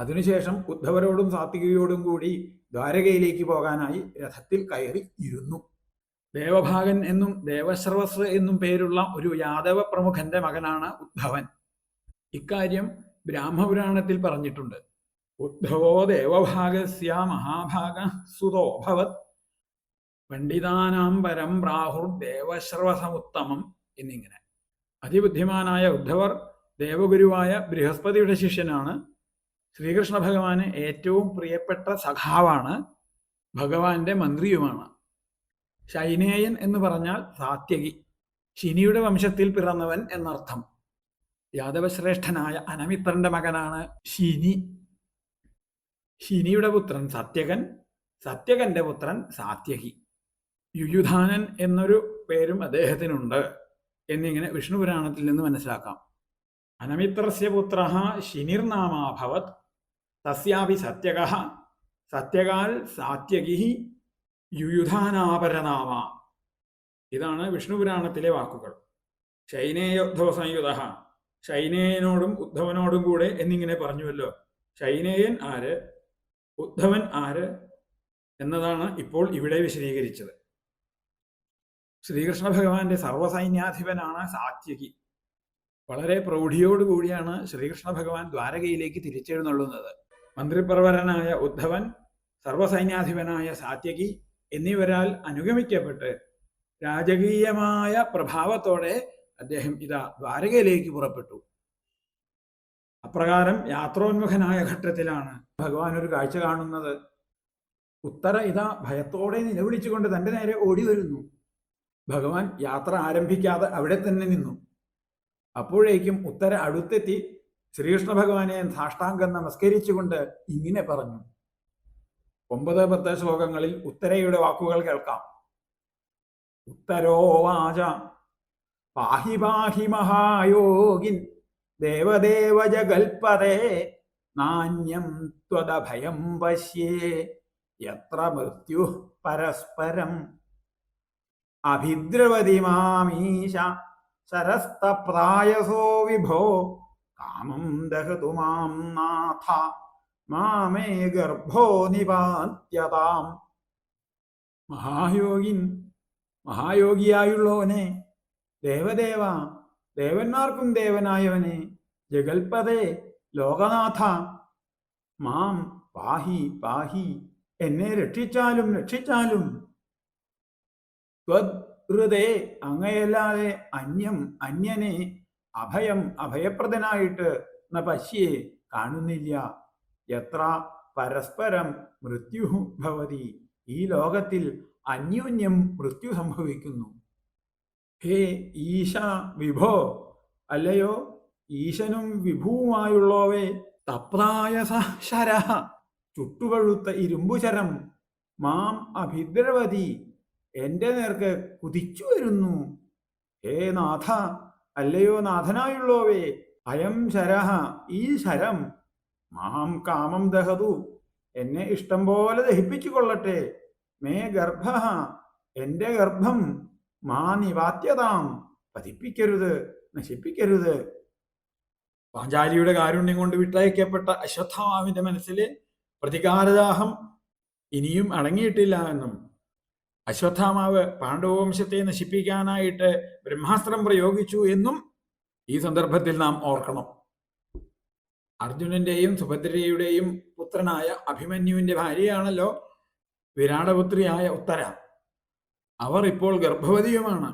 അതിനുശേഷം ഉദ്ധവരോടും സാത്വികയോടും കൂടി ദ്വാരകയിലേക്ക് പോകാനായി രഥത്തിൽ കയറി ഇരുന്നു. ദേവഭാഗൻ എന്നും ദേവശ്രവസ് എന്നും പേരുള്ള ഒരു യാദവ പ്രമുഖന്റെ മകനാണ് ഉദ്ധവൻ. ഇക്കാര്യം ബ്രാഹ്മപുരാണത്തിൽ പറഞ്ഞിട്ടുണ്ട്. ഉദ്ധവോ ദേവഭാഗസ്യ മഹാഭാഗ സുതോഭവത് പണ്ഡിതാനാം പരം പ്രാഹുർ ദേവശ്രവസമുത്തമം എന്നിങ്ങനെ. അതിബുദ്ധിമാനായ ഉദ്ധവർ ദേവഗുരുവായ ബൃഹസ്പതിയുടെ ശിഷ്യനാണ്. ശ്രീകൃഷ്ണ ഭഗവാന് ഏറ്റവും പ്രിയപ്പെട്ട സഖാവാണ്. ഭഗവാന്റെ മന്ത്രിയുമാണ്. ശൈനേയൻ എന്ന് പറഞ്ഞാൽ സാത്യകി, ശിനിയുടെ വംശത്തിൽ പിറന്നവൻ എന്നർത്ഥം. യാദവശ്രേഷ്ഠനായ അനമിത്രന്റെ മകനാണ് ശിനി. ശിനിയുടെ പുത്രൻ സത്യകൻ, സത്യകന്റെ പുത്രൻ സാത്യകി. യുയുധാനൻ എന്നൊരു പേരും അദ്ദേഹത്തിനുണ്ട് എന്നിങ്ങനെ വിഷ്ണു പുരാണത്തിൽ നിന്ന് മനസ്സിലാക്കാം. അനമിത്രസ്യ പുത്രഃ ശിനിർനാമാഭവത് തസ്യാപി സത്യകഃ സത്യകാൽ സാത്യകി യുയുധാനാപരനാമ. ഇതാണ് വിഷ്ണു പുരാണത്തിലെ വാക്കുകൾ. ശൈനേയോദ്ധവ സംയുത ശൈനേയനോടും ഉദ്ധവനോടും കൂടെ എന്നിങ്ങനെ പറഞ്ഞുവല്ലോ. ശൈനേയൻ ആര്, ഉദ്ധവൻ ആര് എന്നതാണ് ഇപ്പോൾ ഇവിടെ വിശദീകരിച്ചത്. ശ്രീകൃഷ്ണ ഭഗവാന്റെ സർവസൈന്യാധിപനാണ് സാത്യകി. വളരെ പ്രൗഢിയോടുകൂടിയാണ് ശ്രീകൃഷ്ണ ഭഗവാൻ ദ്വാരകയിലേക്ക് തിരിച്ചെഴുന്നള്ളുന്നത്. മന്ത്രിപ്രവരനായ ഉദ്ധവൻ, സർവസൈന്യാധിപനായ സാത്യകി എന്നിവരാൽ അനുഗമിക്കപ്പെട്ട് രാജകീയമായ പ്രഭാവത്തോടെ അദ്ദേഹം ഇതാ ദ്വാരകയിലേക്ക് പുറപ്പെട്ടു. അപ്രകാരം യാത്രോന്മുഖനായ ഘട്ടത്തിലാണ് ഭഗവാൻ ഒരു കാഴ്ച കാണുന്നത്. ഉത്തര ഇതാ ഭയത്തോടെ നിലവിളിച്ചുകൊണ്ട് തൻ്റെ നേരെ ഓടി വരുന്നു. ഭഗവാൻ യാത്ര ആരംഭിക്കാതെ അവിടെ തന്നെ നിന്നു. അപ്പോഴേക്കും ഉത്തര അടുത്തെത്തി ശ്രീകൃഷ്ണ ഭഗവാനെ സാഷ്ടാംഗം നമസ്കരിച്ചുകൊണ്ട് ഇങ്ങനെ പറഞ്ഞു. 9-10 ശ്ലോകങ്ങളിൽ ഉത്തരയുടെ വാക്കുകൾ കേൾക്കാം. ഉത്തരോവാച പാഹി പാഹി മഹായോഗിൻ ദേവദേവ ജഗൽപദേ നാന്യം ത്വദഭയം പശ്യേ യത്ര മൃത്യു പരസ്പരം അഭിദ്രവതി മാമീശ ശരസ്തപ്രായസോ വിഭോ കാമം ദഹതു മാം നാഥ മാമേ ഗർഭോ നിപാത്യതാം. മഹായോഗിയായുള്ളവനെ, ദേവദേവ, ദേവന്മാർക്കും ദേവനായവനെ, ജഗൽപദേ, ലോകനാഥ, മാം പാഹി പാഹി, എന്നെ രക്ഷിച്ചാലും രക്ഷിച്ചാലും. ത്വദ്ഹൃദേ, അങ്ങയല്ലാതെ അന്യനെ, അഭയം അഭയപ്രദനായിട്ട് ന പശ്യേ, കാണുന്നില്ല. എത്ര പരസ്പരം മൃത്യു ഭവതി, ഈ ലോകത്തിൽ അന്യോന്യം മൃത്യു സംഭവിക്കുന്നു. ഹേ ഈശ വിഭോ, അല്ലയോ ഈശനും വിഭുവുമായുള്ളവേ, തപ്തായ ശരഃ ചുട്ടുപഴുത്ത ഇരുമ്പുശരം മാം അഭിദ്രവതി എന്റെ നേർക്ക് കുതിച്ചു വരുന്നു. ഹേ നാഥ, അല്ലയോ നാഥനായുള്ളോവേ, അയം ശരഃ ഈ ശരം മാം കാമം ദഹതു എന്നെ ഇഷ്ടം പോലെ ദഹിപ്പിച്ചു കൊള്ളട്ടെ. മേ ഗർഭ എന്റെ ഗർഭം മാ നിവാത്യതാം പതിപ്പിക്കരുത്, നശിപ്പിക്കരുത്. പാഞ്ചാലിയുടെ കാരുണ്യം കൊണ്ട് വിട്ടയക്കപ്പെട്ട അശ്വത്ഥാമാവിന്റെ മനസ്സിലെ പ്രതികാരദാഹം ഇനിയും അടങ്ങിയിട്ടില്ല എന്നും അശ്വത്ഥാമാവ് പാണ്ഡവവംശത്തെ നശിപ്പിക്കാനായിട്ട് ബ്രഹ്മാസ്ത്രം പ്രയോഗിച്ചു എന്നും ഈ സന്ദർഭത്തിൽ നാം ഓർക്കണം. അർജുനന്റെയും സുഭദ്രയുടെയും പുത്രനായ അഭിമന്യുവിന്റെ ഭാര്യയാണല്ലോ വിരാടപുത്രിയായ ഉത്തര. അവർ ഇപ്പോൾ ഗർഭവതിയുമാണ്.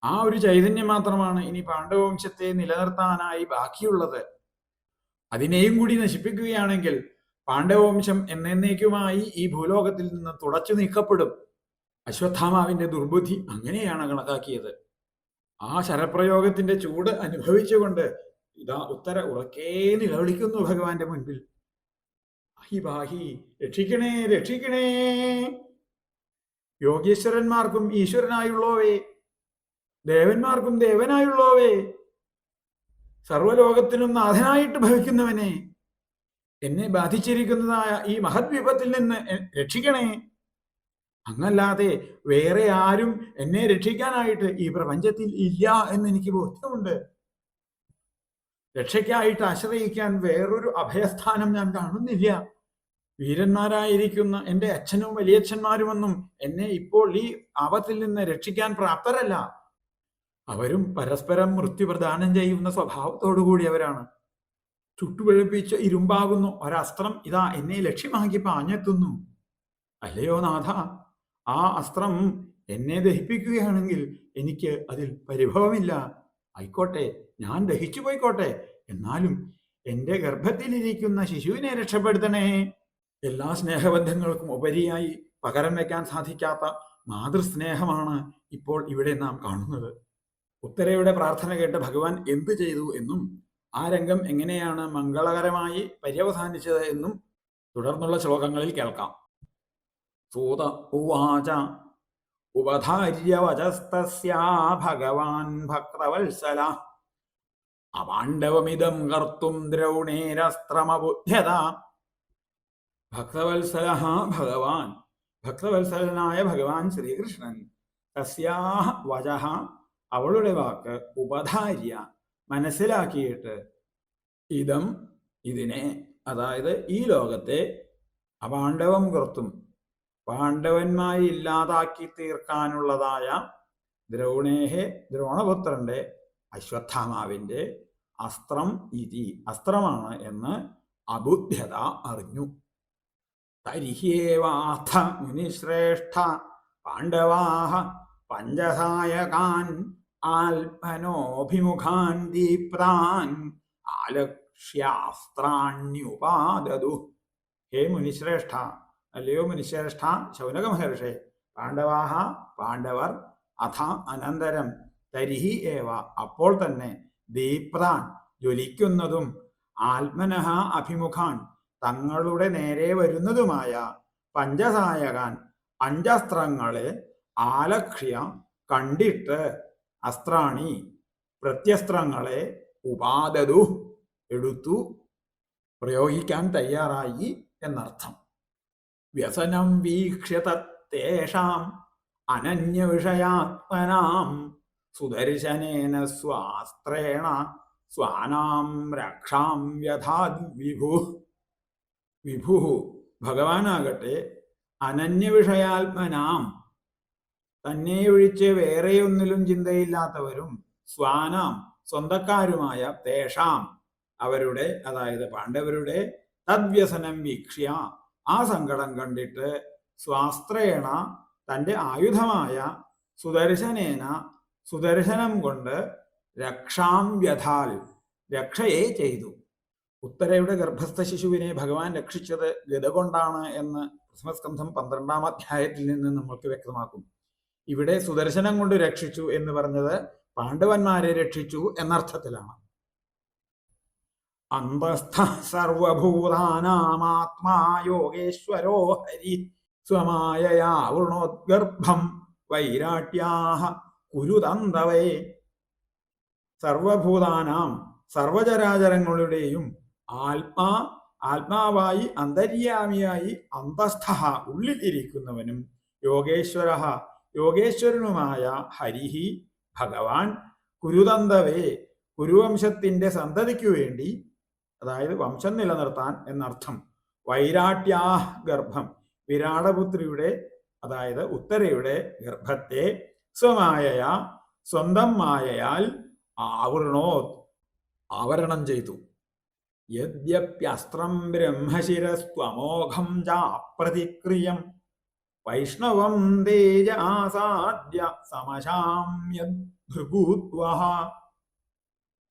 ആ ഒരു ചൈതന്യം മാത്രമാണ് ഇനി പാണ്ഡവവംശത്തെ നിലനിർത്താനായി ബാക്കിയുള്ളത്. അതിനെയും കൂടി നശിപ്പിക്കുകയാണെങ്കിൽ പാണ്ഡവവംശം എന്നേക്കുമായി ഈ ഭൂലോകത്തിൽ നിന്ന് തുടച്ചു നീക്കപ്പെടും. അശ്വത്ഥാമാവിന്റെ ദുർബുദ്ധി അങ്ങനെയാണ് കണക്കാക്കിയത്. ആ ശരപ്രയോഗത്തിന്റെ ചൂട് അനുഭവിച്ചുകൊണ്ട് ഇതാ ഉത്തര ഉറക്കേ നിലവിളിക്കുന്നു ഭഗവാന്റെ മുൻപിൽ. പാഹി പാഹി, രക്ഷിക്കണേ രക്ഷിക്കണേ. യോഗീശ്വരന്മാർക്കും ഈശ്വരനായുള്ളോവേ, ദേവന്മാർക്കും ദേവനായുള്ളോവേ, സർവലോകത്തിനും നാഥനായിട്ട് ഭവിക്കുന്നവനെ, എന്നെ ബാധിച്ചിരിക്കുന്നതായ ഈ മഹത് വിപത്തിൽ നിന്ന് രക്ഷിക്കണേ. അങ്ങല്ലാതെ വേറെ ആരും എന്നെ രക്ഷിക്കാനായിട്ട് ഈ പ്രപഞ്ചത്തിൽ ഇല്ല എന്ന് എനിക്ക് ബോധ്യമുണ്ട്. രക്ഷയ്ക്കായിട്ട് ആശ്രയിക്കാൻ വേറൊരു അഭയസ്ഥാനം ഞാൻ കാണുന്നില്ല. വീരന്മാരായിരിക്കുന്ന എൻ്റെ അച്ഛനും വലിയച്ഛന്മാരുമൊന്നും എന്നെ ഇപ്പോൾ ഈ ആപത്തിൽ നിന്ന് രക്ഷിക്കാൻ പ്രാപ്തരല്ല. അവരും പരസ്പരം മൃത്യു പ്രദാനം ചെയ്യുന്ന സ്വഭാവത്തോടുകൂടിയവരാണ്. ചുട്ടുപഴുപ്പിച്ച ഇരുമ്പാകുന്നു ഒരസ്ത്രം ഇതാ എന്നെ ലക്ഷ്യമാക്കി പാഞ്ഞെത്തുന്നു. അല്ലയോ നാഥ, ആ അസ്ത്രം എന്നെ ദഹിപ്പിക്കുകയാണെങ്കിൽ എനിക്ക് അതിൽ പരിഭവമില്ല. ആയിക്കോട്ടെ, ഞാൻ ദഹിച്ചു പോയിക്കോട്ടെ. എന്നാലും എൻ്റെ ഗർഭത്തിലിരിക്കുന്ന ശിശുവിനെ രക്ഷപ്പെടുത്തണേ. എല്ലാ സ്നേഹബന്ധങ്ങൾക്കും ഉപരിയായി പകരം വയ്ക്കാൻ സാധിക്കാത്ത മാതൃസ്നേഹമാണ് ഇപ്പോൾ ഇവിടെ നാം കാണുന്നത്. ഉത്തരയുടെ പ്രാർത്ഥന കേട്ട് ഭഗവാൻ എന്തു ചെയ്തു എന്നും ആ രംഗം എങ്ങനെയാണ് മംഗളകരമായി പര്യവസാനിച്ചത് എന്നും തുടർന്നുള്ള ശ്ലോകങ്ങളിൽ കേൾക്കാം. സൂത ഉവാച ഉപധാര്യവചസ്തസ്യാ ഭഗവാൻ ഭക്തവത്സല അപാണ്ഡവമിദം കർത്തും ദ്രൗണേരസ്ത്രമബുദ്ധ്യത. ഭക്തവത്സല ഭഗവാൻ, ഭക്തവത്സലനായ ഭഗവാൻ ശ്രീകൃഷ്ണൻ, തസ്യാഹ വചഃ അവളുടെ വാക്ക്, ഉപധാര്യ മനസ്സിലാക്കിയിട്ട്, ഇതം ഇതിനെ, അതായത് ഈ ലോകത്തെ, അപാണ്ഡവം കർത്തും പാണ്ഡവന്മാരെ ഇല്ലാതാക്കി തീർക്കാനുള്ളതായ ദ്രൗണേഹെ ദ്രോണപുത്രന്റെ അശ്വത്ഥാമാവിന്റെ അസ്ത്രം ഇതി അസ്ത്രമാണ് എന്ന് അബുദ്ധ്യത അറിഞ്ഞു. തരിഹ്യേവാഥ മുനിശ്രേഷ്ഠ പാണ്ഡവാഹ പഞ്ചസായകാൻ ആത്മനോഭിമുഖാൻ ദീപ്താൻ ആലക്ഷ്യാസ്ത്രാണ്യുപാദതു. ഹേ മുനിശ്രേഷ്ഠ, അല്ലയോ മുനിശ്രേഷ്ഠ ശൗനക മഹർഷേ, പാണ്ഡവാഹ പാണ്ഡവർ, അഥ അനന്തരം, തരിഹി ഏവ അപ്പോൾ തന്നെ, ദീപ്താൻ ജ്വലിക്കുന്നതും, ആത്മനഃ അഭിമുഖാൻ തങ്ങളുടെ നേരെ വരുന്നതുമായ, പഞ്ചസായകാൻ അഞ്ചസ്ത്രങ്ങളെ, ആലക്ഷ്യ കണ്ടിട്ട്, അസ്ത്രാണി പ്രത്യസ്ത്രങ്ങളെ, ഉപാദതു എടുത്തു, പ്രയോഗിക്കാൻ തയ്യാറായി എന്നർത്ഥം. വ്യസനം വീക്ഷ്യ തത്തേഷാം അനന്യവിഷയാത്മനാം സുദർശനേന സ്വാസ്ത്രേണ സ്വാനാം രക്ഷാം വ്യഥാത് വിഭു. വിഭു ഭഗവാനാകട്ടെ അനന്യവിഷയാത്മനാം തന്നെ ഒഴിച്ച് വേറെയൊന്നിലും ചിന്തയില്ലാത്തവരും, സ്വാനാം സ്വന്തക്കാരുമായ, തേഷാം അവരുടെ, അതായത് പാണ്ഡവരുടെ, തദ്വ്യസനം വീക്ഷ്യ ആ സങ്കടം കണ്ടിട്ട്, സ്വാസ്ത്രേണ തൻ്റെ ആയുധമായ, സുദർശനേന സുദർശനം കൊണ്ട്, രക്ഷാം വ്യഥാൽ രക്ഷയെ ചെയ്തു. ഉത്തരയുടെ ഗർഭസ്ഥ ശിശുവിനെ ഭഗവാൻ രക്ഷിച്ചത് ഗദ കൊണ്ടാണ് എന്ന് പ്രഥമസ്കന്ധം 12-ാം അധ്യായത്തിൽ നിന്ന് നമ്മൾക്ക് വ്യക്തമാക്കും. ഇവിടെ സുദർശനം കൊണ്ട് രക്ഷിച്ചു എന്ന് പറഞ്ഞത് പാണ്ഡവന്മാരെ രക്ഷിച്ചു എന്നർത്ഥത്തിലാണ്. അന്തസ്ഥ സർവഭൂതാനാമാത്മാ യോഗേശ്വരോ ഹരി സ്വമായയാ വൃണോദ്ഗർഭം വൈരാട്യാഹ കുരുതന്തവേ. സർവഭൂതാനാം സർവചരാചരങ്ങളുടെയും ആത്മാവായി അന്തര്യാമിയായി അന്തസ്ഥ ഉള്ളിലിരിക്കുന്നവനും യോഗേശ്വര യോഗേശ്വരനുമായ ഹരിഹി ഭഗവാൻ കുരുതന്തവേ കുരുവംശത്തിന്റെ സന്തതിക്കു വേണ്ടി, അതായത് വംശം നിലനിർത്താൻ എന്നർത്ഥം, വൈരാട്യാ ഗർഭം വിരാടപുത്രിയുടെ അതായത് ഉത്തരയുടെ ഗർഭത്തെ സ്വമായയ സ്വന്തം മായയാൽ ആവരണം ചെയ്തു. യദ്യപ്യസ്ത്രം ബ്രഹ്മശിരസ്ത്വമോഘം ചാപ്രതിക്രിയം വൈഷ്ണവം തേജ ആസാദ്യ സമശാമ്യത് ഭൃഗൂദ്വഹ.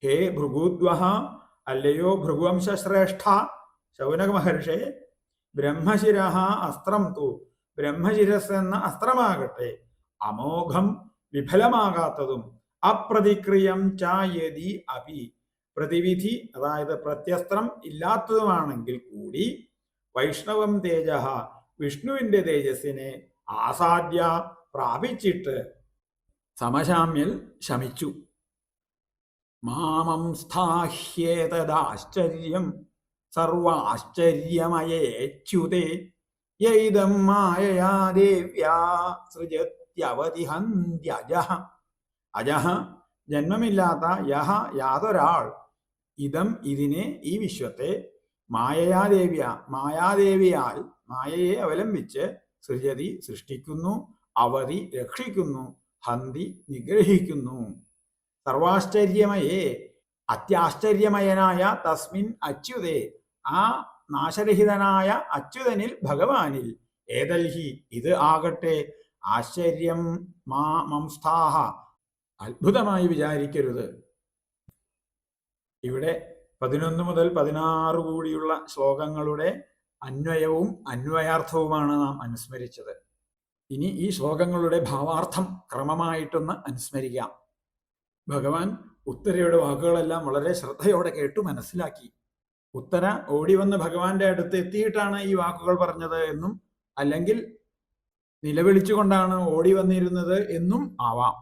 ഹേ ഭൃഗൂദ്വഹ, അല്ലയോ ഭൃഗുവംശശ്രേഷ്ഠ ശൗനക മഹർഷേ, ബ്രഹ്മശിര അസ്ത്രം തു ബ്രഹ്മശിരസ് എന്ന അസ്ത്രമാകട്ടെ അമോഘം വിഫലമാകാത്തതും അപ്രതിക്രിയം ചായതി അപി പ്രതിവിധി അതായത് പ്രത്യസ്ത്രം ഇല്ലാത്തതുമാണെങ്കിൽ കൂടി വൈഷ്ണവം തേജ വിഷ്ണുവിന്റെ തേജസ്സിനെ ആസാദ്യ പ്രാപിച്ചിട്ട് സമശാമ്യൽ ശമിച്ചു. മാമം സ്ഥാഹ്യേതദാശ്ചര്യം സർവാശ്ചര്യമയേച്യുതേ യൈദം മായയാ ദേവ്യാ സൃജത്യവതിഹന്ത്യജഃ. അജഃ ജന്മമില്ലാത്ത യഹ യാതൊരാൾ ഇതം ഇതിനെ ഈ വിശ്വത്തെ മായാദേവിയാൽ മായയെ അവലംബിച്ച് സൃജതി സൃഷ്ടിക്കുന്നു, അവധി രക്ഷിക്കുന്നു, ഹന്തി നിഗ്രഹിക്കുന്നു. സർവാശ്ചര്യമയേ അത്യാശ്ചര്യമയനായ തസ്മിൻ അച്യുതേ ആ നാശരഹിതനായ അച്യുതനിൽ ഭഗവാനിൽ ഏതൽഹി ഇത് ആകട്ടെ ആശ്ചര്യം മംസ്ഥാഹ അത്ഭുതമായി വിചാരിക്കരുത്. ഇവിടെ 11 മുതൽ 16 കൂടിയുള്ള ശ്ലോകങ്ങളുടെ അന്വയവും അന്വയാർത്ഥവുമാണ് നാം അനുസ്മരിച്ചത്. ഇനി ഈ ശ്ലോകങ്ങളുടെ ഭാവാർത്ഥം ക്രമമായിട്ടൊന്ന് അനുസ്മരിക്കാം. ഭഗവാൻ ഉത്തരയുടെ വാക്കുകളെല്ലാം വളരെ ശ്രദ്ധയോടെ കേട്ടു മനസ്സിലാക്കി. ഉത്തര ഓടി വന്ന് ഭഗവാന്റെ അടുത്ത് എത്തിയിട്ടാണ് ഈ വാക്കുകൾ പറഞ്ഞത് എന്നും അല്ലെങ്കിൽ നിലവിളിച്ചുകൊണ്ടാണ് ഓടി വന്നിരുന്നത് എന്നും ആവാം.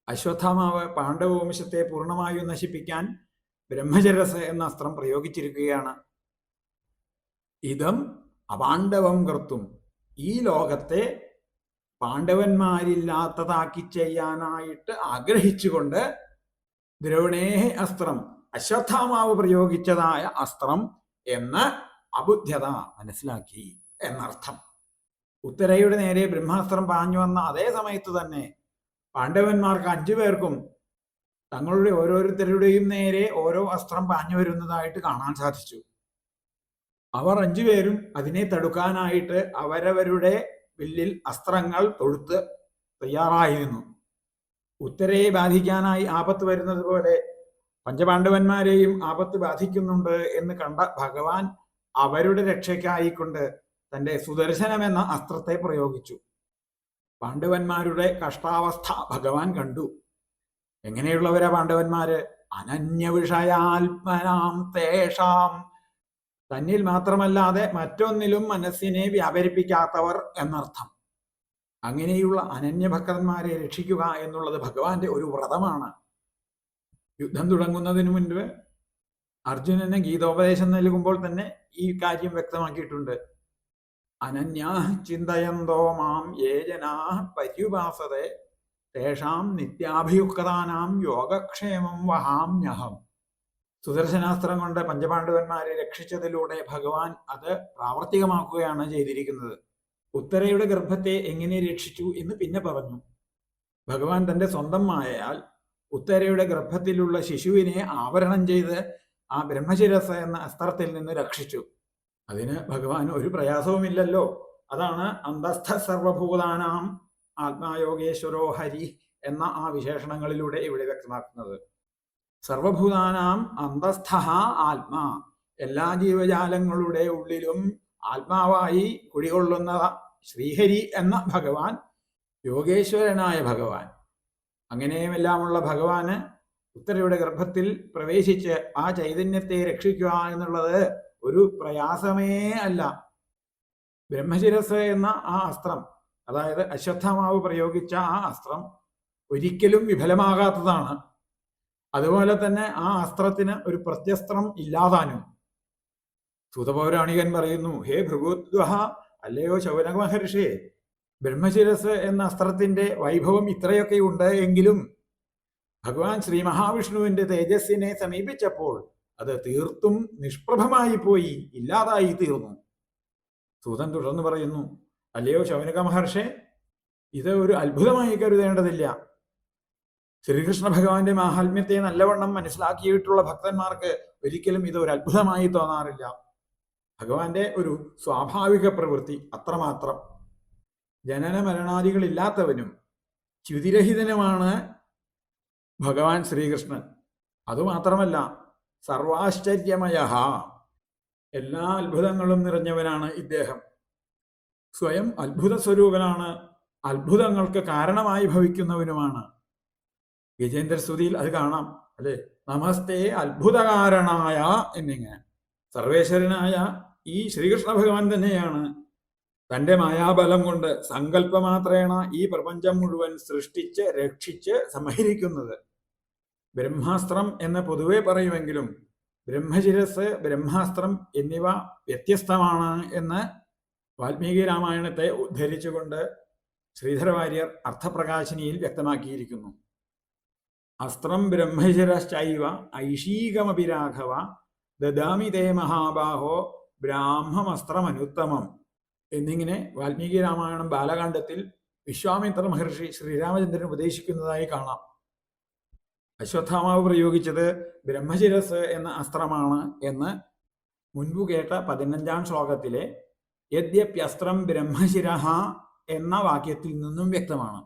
അശ്വത്ഥാമാവ് പാണ്ഡവവംശത്തെ പൂർണ്ണമായും നശിപ്പിക്കാൻ ബ്രഹ്മചരസ് എന്ന അസ്ത്രം പ്രയോഗിച്ചിരിക്കുകയാണ്. ഇതം അപാണ്ഡവം കർത്തും ഈ ലോകത്തെ പാണ്ഡവന്മാരില്ലാത്തതാക്കി ചെയ്യാനായിട്ട് ആഗ്രഹിച്ചുകൊണ്ട് ദ്രവണേഹ അസ്ത്രം അശ്വത്ഥാമാവ് പ്രയോഗിച്ചതായ അസ്ത്രം എന്ന് അബുദ്ധ്യത മനസ്സിലാക്കി എന്നർത്ഥം. ഉത്തരയുടെ നേരെ ബ്രഹ്മാസ്ത്രം പാഞ്ഞു വന്ന അതേ സമയത്ത് തന്നെ പാണ്ഡവന്മാർക്ക് 5 പേർക്കും തങ്ങളുടെ ഓരോരുത്തരുടെയും നേരെ ഓരോ അസ്ത്രം പാഞ്ഞു വരുന്നതായിട്ട് കാണാൻ സാധിച്ചു. അവർ 5 പേരും അതിനെ തടുക്കാനായിട്ട് അവരവരുടെ വില്ലിൽ അസ്ത്രങ്ങൾ തൊടുത്ത് തയ്യാറായിരുന്നു. ഉത്തരയെ ബാധിക്കാനായി ആപത്ത് വരുന്നത് പോലെ പഞ്ചപാണ്ഡവന്മാരെയും ആപത്ത് ബാധിക്കുന്നുണ്ട് എന്ന് കണ്ട ഭഗവാൻ അവരുടെ രക്ഷയ്ക്കായിക്കൊണ്ട് തന്റെ സുദർശനമെന്ന അസ്ത്രത്തെ പ്രയോഗിച്ചു. പാണ്ഡവന്മാരുടെ കഷ്ടാവസ്ഥ ഭഗവാൻ കണ്ടു. എങ്ങനെയുള്ളവരാ പാണ്ഡവന്മാര്? അനന്യവിഷയാത്മനാം തേഷാം, തന്നിൽ മാത്രമല്ലാതെ മറ്റൊന്നിലും മനസ്സിനെ വ്യാപരിപ്പിക്കാത്തവർ എന്നർത്ഥം. അങ്ങനെയുള്ള അനന്യഭക്തന്മാരെ രക്ഷിക്കുക എന്നുള്ളത് ഭഗവാന്റെ ഒരു വ്രതമാണ്. യുദ്ധം തുടങ്ങുന്നതിന് മുൻപ് അർജുനന് ഗീതോപദേശം നൽകുമ്പോൾ തന്നെ ഈ കാര്യം വ്യക്തമാക്കിയിട്ടുണ്ട്. അനന്യാ ചിന്തയന്തോ മാം യേ ജനാഃ പര്യുപാസതേ തേഷാം നിത്യാഭിയുക്താനാം യോഗക്ഷേമം വഹാമ്യഹം. സുദർശനാസ്ത്രം കൊണ്ട് പഞ്ചപാണ്ഡവന്മാരെ രക്ഷിച്ചതിലൂടെ ഭഗവാൻ അത് പ്രാവർത്തികമാക്കുകയാണ് ചെയ്തിരിക്കുന്നത്. ഉത്തരയുടെ ഗർഭത്തെ എങ്ങനെ രക്ഷിച്ചു എന്ന് പിന്നെ പറഞ്ഞു. ഭഗവാൻ തന്റെ സ്വന്തം മായയാൽ ഉത്തരയുടെ ഗർഭത്തിലുള്ള ശിശുവിനെ ആവരണം ചെയ്ത് ആ ബ്രഹ്മശിരസ് എന്ന അസ്ത്രത്തിൽ നിന്ന് രക്ഷിച്ചു. അതിന് ഭഗവാൻ ഒരു പ്രയാസവുമില്ലല്ലോ. അതാണ് അന്തസ്ഥ സർവഭൂതാനാം ആത്മായോഗേശ്വരോ ഹരി എന്ന ആ വിശേഷണങ്ങളിലൂടെ ഇവിടെ വ്യക്തമാക്കുന്നത്. സർവഭൂതാനാം അന്തസ്ഥ ആത്മാ, എല്ലാ ജീവജാലങ്ങളുടെ ഉള്ളിലും ആത്മാവായി കുടികൊള്ളുന്ന ശ്രീഹരി എന്ന ഭഗവാൻ യോഗേശ്വരനായ ഭഗവാൻ. അങ്ങനെയുമെല്ലാമുള്ള ഭഗവാന് ഉത്തരയുടെ ഗർഭത്തിൽ പ്രവേശിച്ച് ആ ചൈതന്യത്തെ രക്ഷിക്കുക എന്നുള്ളത് ഒരു പ്രയാസമേ അല്ല. ബ്രഹ്മശിരസ് എന്ന ആ അസ്ത്രം, അതായത് അശ്വത്ഥമാവ് പ്രയോഗിച്ച ആ അസ്ത്രം ഒരിക്കലും വിഫലമാകാത്തതാണ്. അതുപോലെ തന്നെ ആ അസ്ത്രത്തിന് ഒരു പ്രത്യസ്ത്രം ഇല്ലാതാനും. സൂതപൗരാണികൻ പറയുന്നു, ഹേ ഭൃഗുദ്വഹ, അല്ലയോ ശൗനക മഹർഷി, ബ്രഹ്മശിരസ് എന്ന അസ്ത്രത്തിന്റെ വൈഭവം ഇത്രയൊക്കെ ഉണ്ട് എങ്കിലും ഭഗവാൻ ശ്രീ മഹാവിഷ്ണുവിന്റെ തേജസ്സിനെ സമീപിച്ചപ്പോൾ അത് തീർത്തും നിഷ്പ്രഭമായി പോയി, ഇല്ലാതായി തീർന്നു. സൂതൻ തുടർന്ന് പറയുന്നു, അല്ലയോ ശൗനക മഹർഷി, ഇത് ഒരു അത്ഭുതമായി കരുതേണ്ടതില്ല. ശ്രീകൃഷ്ണ ഭഗവാന്റെ മാഹാത്മ്യത്തെ നല്ലവണ്ണം മനസ്സിലാക്കിയിട്ടുള്ള ഭക്തന്മാർക്ക് ഒരിക്കലും ഇത് ഒരു അത്ഭുതമായി തോന്നാറില്ല. ഭഗവാന്റെ ഒരു സ്വാഭാവിക പ്രവൃത്തി അത്രമാത്രം. ജനന മരണാദികളില്ലാത്തവനും ച്യുതിരഹിതനുമാണ് ഭഗവാൻ ശ്രീകൃഷ്ണൻ. അതുമാത്രമല്ല, സർവാശ്ചര്യമയ, എല്ലാ അത്ഭുതങ്ങളും നിറഞ്ഞവനാണ് ഇദ്ദേഹം. സ്വയം അത്ഭുത സ്വരൂപനാണ്, അത്ഭുതങ്ങൾക്ക് കാരണമായി ഭവിക്കുന്നവനുമാണ്. ഗജേന്ദ്രസ്തുതിയിൽ അത് കാണാം അല്ലെ, നമസ്തേ അത്ഭുതകാരണായ എന്നിങ്ങനെ. സർവേശ്വരനായ ഈ ശ്രീകൃഷ്ണ ഭഗവാൻ തന്നെയാണ് തന്റെ മായാബലം കൊണ്ട് സങ്കല്പമാത്രേണ ഈ പ്രപഞ്ചം മുഴുവൻ സൃഷ്ടിച്ച് രക്ഷിച്ച് സംഹരിക്കുന്നത്. ബ്രഹ്മാസ്ത്രം എന്ന് പൊതുവെ പറയുമെങ്കിലും ബ്രഹ്മശിരസ്, ബ്രഹ്മാസ്ത്രം എന്നിവ വ്യത്യസ്തമാണ് എന്ന് വാൽമീകി രാമായണത്തെ ഉദ്ധരിച്ചുകൊണ്ട് ശ്രീധരവാര്യർ അർത്ഥപ്രകാശിനിയിൽ വ്യക്തമാക്കിയിരിക്കുന്നു. അസ്ത്രം ബ്രഹ്മശിരശ്ചൈവ ഐഷീകമപി രാഘവ ദദാമി തേ മഹാബാഹോ ബ്രാഹ്മമസ്ത്രമനുത്തമം എന്നിങ്ങനെ വാൽമീകി രാമായണം ബാലകാണ്ഡത്തിൽ വിശ്വാമിത്ര മഹർഷി ശ്രീരാമചന്ദ്രൻ ഉപദേശിക്കുന്നതായി കാണാം. അശ്വത്ഥാമാവ് പ്രയോഗിച്ചത് ബ്രഹ്മശിരസ് എന്ന അസ്ത്രമാണ് എന്ന് മുൻപ് കേട്ട 15-ാം ശ്ലോകത്തിലെ യദ്യപ്യസ്ത്രം ബ്രഹ്മശിരഃ എന്ന വാക്യത്തിൽ നിന്നും വ്യക്തമാണ്.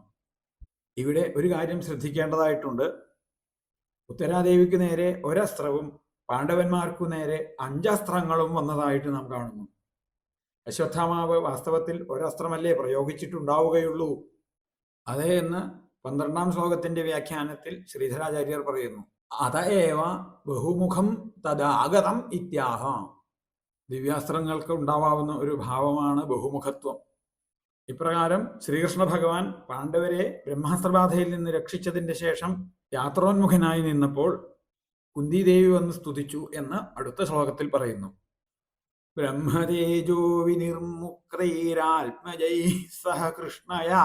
ഇവിടെ ഒരു കാര്യം ശ്രദ്ധിക്കേണ്ടതായിട്ടുണ്ട്. ഉത്തരാദേവിക്ക് നേരെ ഒരസ്ത്രവും പാണ്ഡവന്മാർക്കു നേരെ 5 അസ്ത്രങ്ങളും വന്നതായിട്ട് നാം കാണുന്നു. അശ്വത്ഥാമാവ് വാസ്തവത്തിൽ ഒരസ്ത്രമല്ലേ പ്രയോഗിച്ചിട്ടുണ്ടാവുകയുള്ളൂ. അതേ എന്ന് 12-ാം ശ്ലോകത്തിന്റെ വ്യാഖ്യാനത്തിൽ ശ്രീധരാചാര്യർ പറയുന്നു. അതയേവ ബഹുമുഖം തദാഗതം ഇത്യാഹ. ദിവ്യാസ്ത്രങ്ങൾക്ക് ഉണ്ടാവാവുന്ന ഒരു ഭാവമാണ് ബഹുമുഖത്വം. ഇപ്രകാരം ശ്രീകൃഷ്ണ ഭഗവാൻ പാണ്ഡവരെ ബ്രഹ്മാസ്ത്രബാധയിൽ നിന്ന് രക്ഷിച്ചതിന്റെ ശേഷം യാത്രോന്മുഖനായി നിന്നപ്പോൾ കുന്തിദേവി വന്ന് സ്തുതിച്ചു എന്ന് അടുത്ത ശ്ലോകത്തിൽ പറയുന്നു. ബ്രഹ്മതേജോ വിനിർമുക്തൈരാത്മജൈ സഹ കൃഷ്ണയാ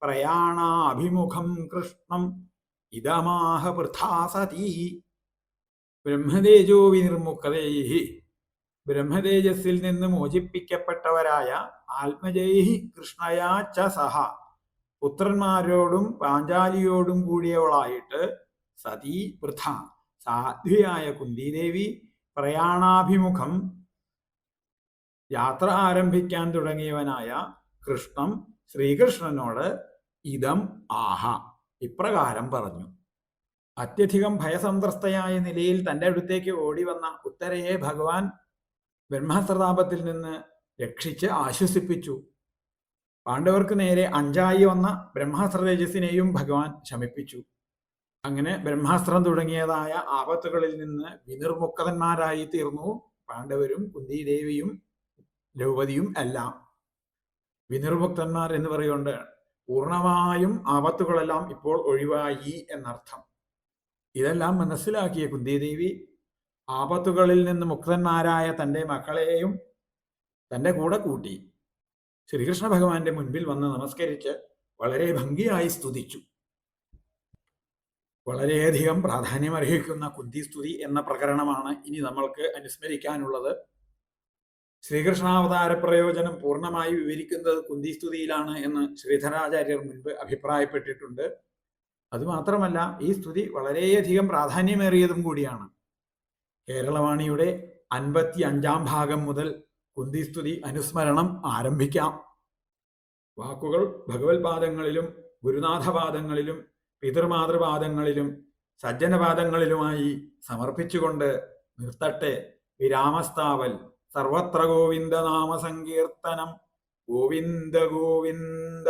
പ്രയാണാഭിമുഖം കൃഷ്ണം ഇദമാഹ പൃഥാ സതീ. ബ്രഹ്മതേജോ വിനിർമുക്തൈ, ബ്രഹ്മതേജസ്സിൽ നിന്ന് മോചിപ്പിക്കപ്പെട്ടവരായ ആത്മജൈ കൃഷ്ണയാ ച സഹ, പുത്രന്മാരോടും പാഞ്ചാലിയോടും കൂടിയവളായിട്ട് സതീ പൃഥ, സാധ്വിയായ കുന്തിദേവി പ്രയാണാഭിമുഖം, യാത്ര ആരംഭിക്കാൻ തുടങ്ങിയവനായ കൃഷ്ണം ശ്രീകൃഷ്ണനോട് ഇതം ആഹ, ഇപ്രകാരം പറഞ്ഞു. അത്യധികം ഭയസന്ത്രസ്തയായ നിലയിൽ തൻ്റെ അടുത്തേക്ക് ഓടി വന്ന ഉത്തരയെ ഭഗവാൻ ബ്രഹ്മാസ്ത്രതാപത്തിൽ നിന്ന് രക്ഷിച്ച് ആശ്വസിപ്പിച്ചു. പാണ്ഡവർക്ക് നേരെ 5 വന്ന ബ്രഹ്മാസ്ത്ര തേജസ്സിനെയും ഭഗവാൻ ശമിപ്പിച്ചു. അങ്ങനെ ബ്രഹ്മാസ്ത്രം തുടങ്ങിയതായ ആപത്തുകളിൽ നിന്ന് വിനിർമുക്തന്മാരായി തീർന്നു പാണ്ഡവരും കുന്തിദേവിയും ദ്രൗപദിയും എല്ലാം. വിനിർമുക്തന്മാർ എന്ന് പറയുകൊണ്ട് പൂർണ്ണമായും ആപത്തുകളെല്ലാം ഇപ്പോൾ ഒഴിവായി എന്നർത്ഥം. ഇതെല്ലാം മനസ്സിലാക്കിയ കുന്തിദേവി ആപത്തുകളിൽ നിന്ന് മുക്തന്മാരായ തൻ്റെ മക്കളെയും തൻ്റെ കൂടെ കൂട്ടി ശ്രീകൃഷ്ണ ഭഗവാന്റെ മുൻപിൽ വന്ന് നമസ്കരിച്ച് വളരെ ഭംഗിയായി സ്തുതിച്ചു. വളരെയധികം പ്രാധാന്യമർഹിക്കുന്ന കുന്തിസ്തുതി എന്ന പ്രകരണമാണ് ഇനി നമ്മൾക്ക് അനുസ്മരിക്കാനുള്ളത്. ശ്രീകൃഷ്ണാവതാര പ്രയോജനം പൂർണ്ണമായി വിവരിക്കുന്നത് കുന്തിസ്തുതിയിലാണ് എന്ന് ശ്രീധരാചാര്യർ മുൻപ് അഭിപ്രായപ്പെട്ടിട്ടുണ്ട്. അതുമാത്രമല്ല, ഈ സ്തുതി വളരെയധികം പ്രാധാന്യമേറിയതും കൂടിയാണ്. കേരളവാണിയുടെ 55-ാം ഭാഗം മുതൽ കുന്തിസ്തുതി അനുസ്മരണം ആരംഭിക്കാം. വാക്കുകൾ ഭഗവത്പാദങ്ങളിലും ഗുരുനാഥപാദങ്ങളിലും പിതൃമാതൃപാദങ്ങളിലും സജ്ജനപാദങ്ങളിലുമായി സമർപ്പിച്ചുകൊണ്ട് നിർത്തട്ടെ. വിരാമസ്ഥാവൽ. സർവത്ര ഗോവിന്ദ നാമ സങ്കീർത്തനം. ഗോവിന്ദ ഗോവിന്ദ.